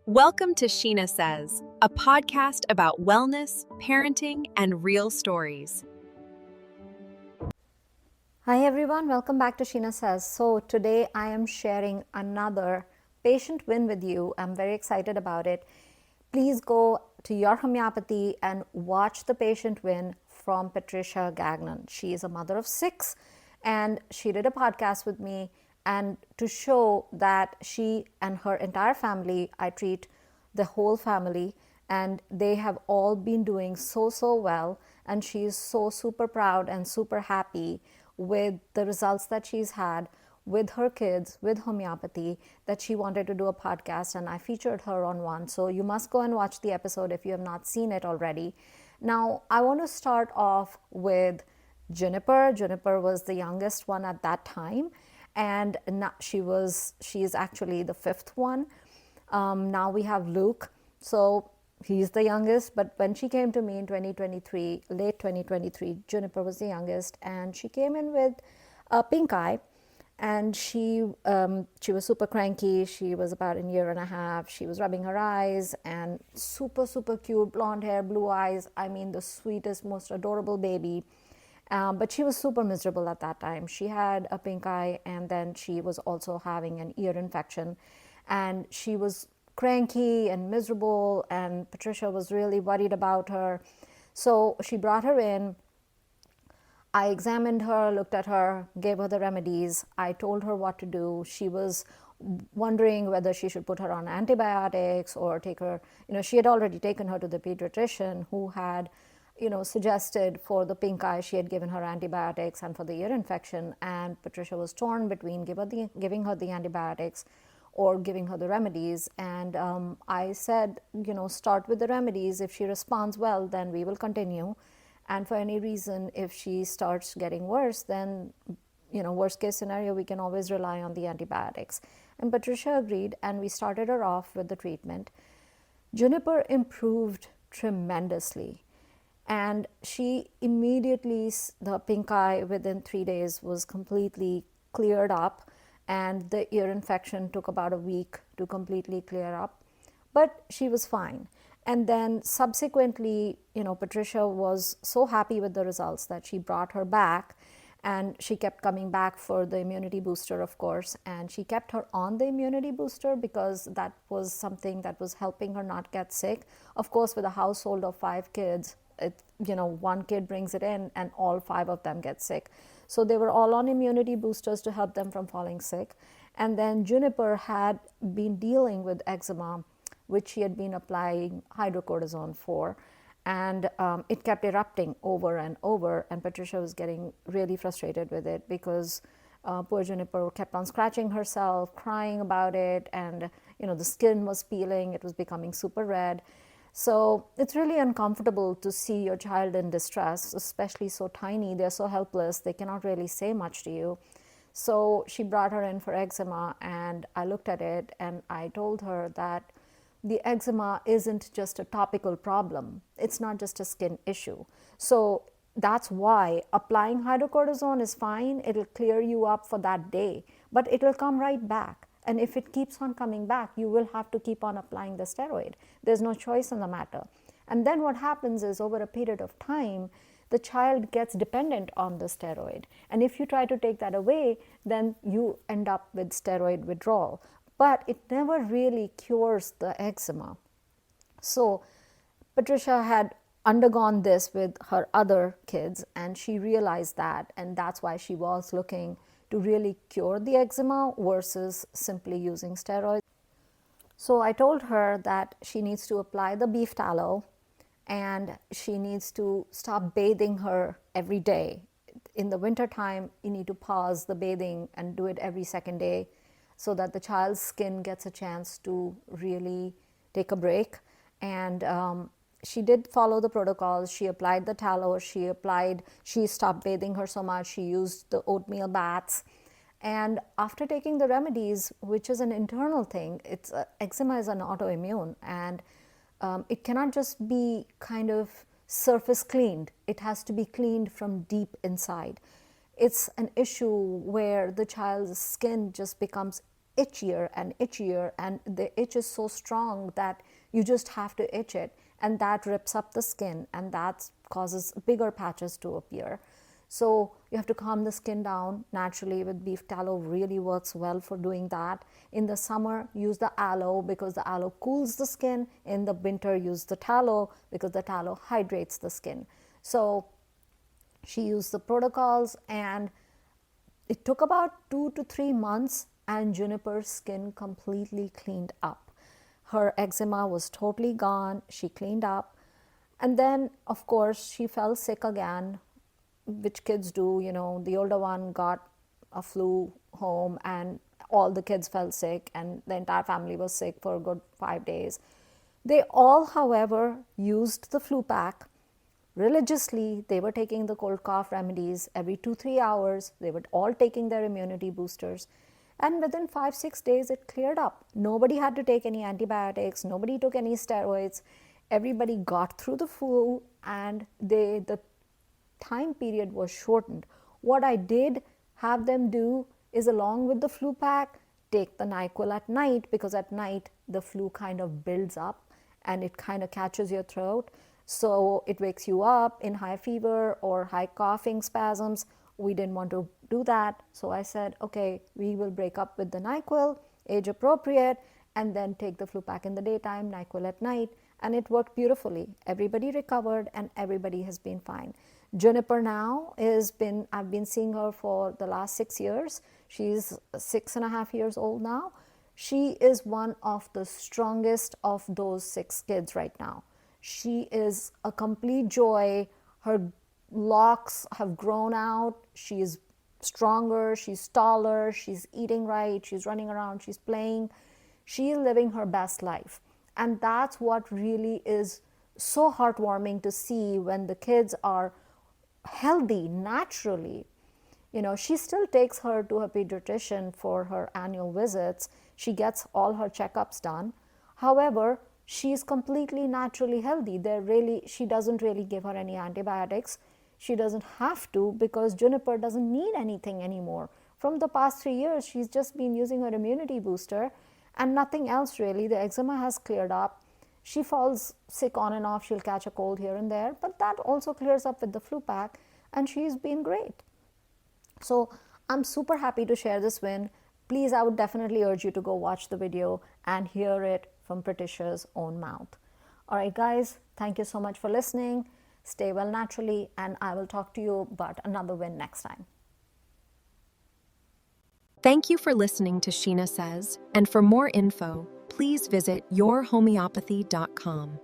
Welcome to Sheena Says, a podcast about wellness, parenting, and real stories. Hi everyone, welcome back to Sheena Says. So today I am sharing another patient win with you. I'm very excited about it. Please go to your Homeopathy and watch the patient win from Patricia Gagnon. She is a mother of 6 and she did a podcast with me, and to show that she and her entire family, I treat the whole family, and they have all been doing so well, and she is so super proud and super happy with the results that she's had with her kids with homeopathy, that she wanted to do a podcast, and I featured her on one. So you must go and watch the episode if you have not seen it already. Now I want to start off with Juniper. Juniper was the youngest one at that time, and she is actually the 5th one. Now we have Luke. So he's the youngest, but when she came to me in 2023, late 2023, Juniper was the youngest, and she came in with a pink eye, and she was super cranky. She was about a year and a half. She was rubbing her eyes, and super cute, blonde hair, blue eyes. I mean, the sweetest, most adorable baby. But she was super miserable at that time. She had a pink eye, and then she was also having an ear infection, and she was cranky and miserable, and Patricia was really worried about her. So she brought her in. I examined her, looked at her, gave her the remedies. I told her what to do. She was wondering whether she should put her on antibiotics or take her, she had already taken her to the pediatrician who had, suggested for the pink eye, she had given her antibiotics, and for the ear infection. And Patricia was torn between giving her the antibiotics or giving her the remedies. And I said, start with the remedies. If she responds well, then we will continue. And for any reason, if she starts getting worse, then, worst case scenario, we can always rely on the antibiotics. And Patricia agreed, and we started her off with the treatment. Juniper improved tremendously. And she immediately, the pink eye within 3 days was completely cleared up, and the ear infection took about a week to completely clear up, but she was fine. And then subsequently, Patricia was so happy with the results that she brought her back, and she kept coming back for the immunity booster, of course, and she kept her on the immunity booster because that was something that was helping her not get sick. Of course, with a household of 5 kids, one kid brings it in and all 5 of them get sick. So they were all on immunity boosters to help them from falling sick. And then Juniper had been dealing with eczema, which she had been applying hydrocortisone for, and it kept erupting over and over, and Patricia was getting really frustrated with it because poor Juniper kept on scratching herself, crying about it, and the skin was peeling, it was becoming super red. So it's really uncomfortable to see your child in distress, especially so tiny. They're so helpless, they cannot really say much to you. So she brought her in for eczema, and I looked at it and I told her that the eczema isn't just a topical problem. It's not just a skin issue. So that's why applying hydrocortisone is fine. It'll clear you up for that day, but it'll come right back. And if it keeps on coming back, you will have to keep on applying the steroid. There's no choice in the matter. And then what happens is, over a period of time, the child gets dependent on the steroid. And if you try to take that away, then you end up with steroid withdrawal. But it never really cures the eczema. So Patricia had undergone this with her other kids, and she realized that, and that's why she was looking to really cure the eczema versus simply using steroids. So I told her that she needs to apply the beef tallow, and she needs to stop bathing her every day. In the wintertime, you need to pause the bathing and do it every second day so that the child's skin gets a chance to really take a break. And she did follow the protocols. She applied the tallow, she stopped bathing her so much, she used the oatmeal baths. And after taking the remedies, which is an internal thing, eczema is an autoimmune, and it cannot just be kind of surface cleaned. It has to be cleaned from deep inside. It's an issue where the child's skin just becomes itchier and itchier, and the itch is so strong that you just have to itch it, and that rips up the skin, and that causes bigger patches to appear. So you have to calm the skin down naturally with beef tallow. Really works well for doing that. In the summer, use the aloe because the aloe cools the skin. In the winter, use the tallow because the tallow hydrates the skin. So she used the protocols, and it took about 2 to 3 months, and Juniper's skin completely cleaned up. Her eczema was totally gone. She cleaned up. And then, of course, she fell sick again, which kids do. The older one got a flu home, and all the kids fell sick, and the entire family was sick for a good 5 days. They all, however, used the flu pack religiously. They were taking the cold cough remedies every 2-3 hours. They were all taking their immunity boosters, and within 5-6 days it cleared up. Nobody had to take any antibiotics. Nobody took any steroids. Everybody got through the flu, and the time period was shortened. What I did have them do is, along with the flu pack, take the NyQuil at night, because at night the flu kind of builds up and it kind of catches your throat. So it wakes you up in high fever or high coughing spasms. We didn't want to do that. So I said, okay, we will break up with the NyQuil, age appropriate, and then take the flu pack in the daytime, NyQuil at night. And it worked beautifully. Everybody recovered, and everybody has been fine. Juniper now I've been seeing her for the last 6 years. She's 6.5 years old now. She is one of the strongest of those 6 kids right now. She is a complete joy. Her locks have grown out. She's stronger. She's taller. She's eating right. She's running around. She's playing. She's living her best life. And that's what really is so heartwarming to see, when the kids are healthy naturally. She still takes her to her pediatrician for her annual visits. She gets all her checkups done. However, she's completely naturally healthy. She doesn't really give her any antibiotics. She doesn't have to, because Juniper doesn't need anything anymore. From the past 3 years, she's just been using her immunity booster and nothing else really. The eczema has cleared up. She falls sick on and off. She'll catch a cold here and there, but that also clears up with the flu pack, and she's been great. So I'm super happy to share this win. Please, I would definitely urge you to go watch the video and hear it from Patricia's own mouth. All right, guys, thank you so much for listening. Stay well naturally, and I will talk to you about another win next time. Thank you for listening to Sheena Says, and for more info, please visit yourhomeopathy.com.